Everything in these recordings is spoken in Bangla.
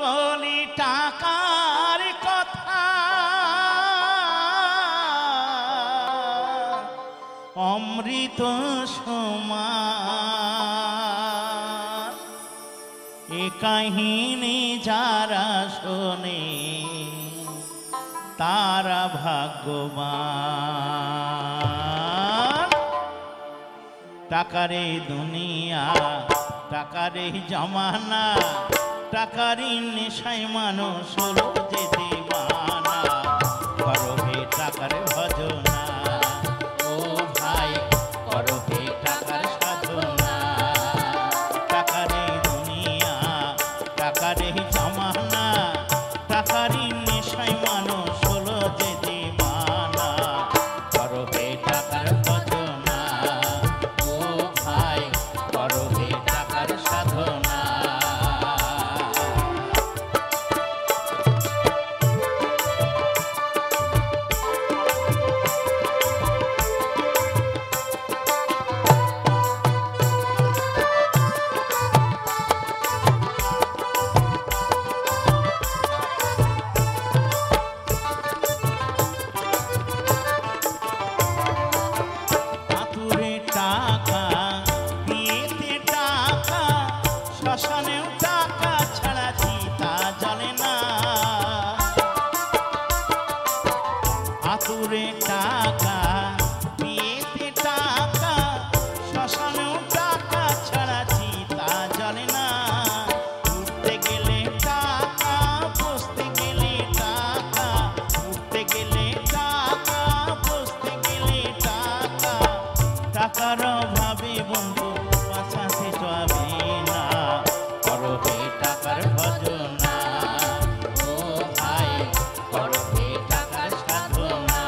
বলি টাকার কথা অমৃত সমান এ কাহিনী যারা শোনে তারা ভাগ্যবান। টাকারে দুনিয়া টাকারে জমানা টাকারি নেশায় মানুষ হলো যে দিওয়ানা। করো হে টাকার ভজনা ও ভাই করো হে টাকার সাধনা। টাকারে দুনিয়া টাকারে জমানা টাকারি নেশায় মানুষ হলো যে দিওয়ানা। করো হে টাকার ভজনা ও ভাই করো হে টাকার সাধনা। শ্মশানেও টাকা ছাড়া চিতা জ্বলে না। আতুরে টাকা বিয়েতে টাকা শ্মশানেও টাকা ছাড়া চিতা জ্বলে না। উঠতে গেলে টাকা বসতে গেলে টাকা উঠতে গেলে টাকা বসতে গেলে টাকা। টাকার অভাবে বন্ধু বাঁচাতে যাবে না। করো হে টাকার ভজনা ও ভাই করো হে টাকার সাধনা।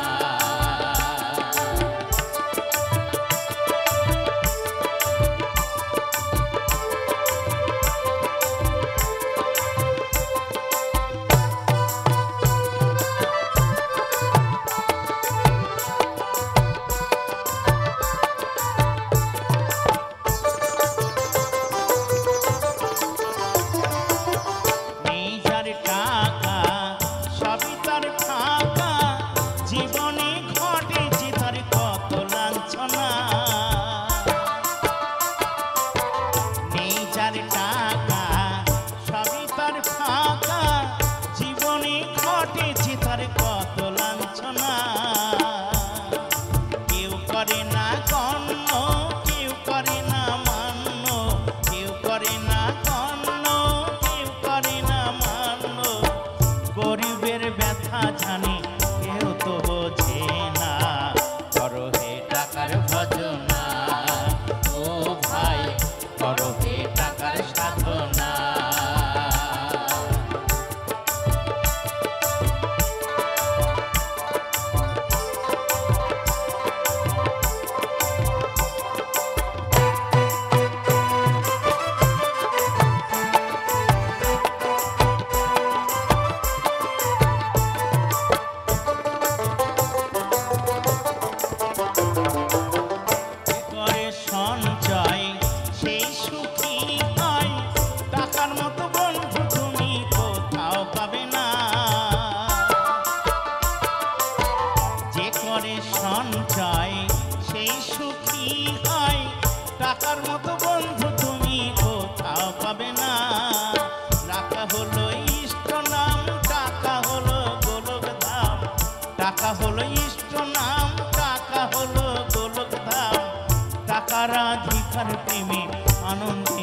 জীবনে ঘটেছে তার কত লাঞ্ছনা। নেই যার টাকা সবই তার ফাঁকা জীবনে ঘটেছে তার কত লাঞ্ছনা। কেউ করে না গণ্য কেউ করে না মান্য কেউ করে না গণ্য কেউ করে না মান্য। গরিবের ব্যথা জানি কেউ তো বোঝে না। করো হে টাকার ভজনা ও ভাই করো হে টাকার সাধনা। সঞ্চয় সেই সুখী হয় টাকার মতো বন্ধু তুমি কোথাও পাবে না। যে করে সঞ্চয় সেই সুখী হয় টাকার মতো বন্ধু তুমি কোথাও পাবে না। রাখা হলো ইষ্ট নাম টাকা হলো গোলক ধাম। টাকা হলো ইষ্ট নাম টাকা হলো গোলক ধাম। টাকার অধিকার প্রেমে আনন্দ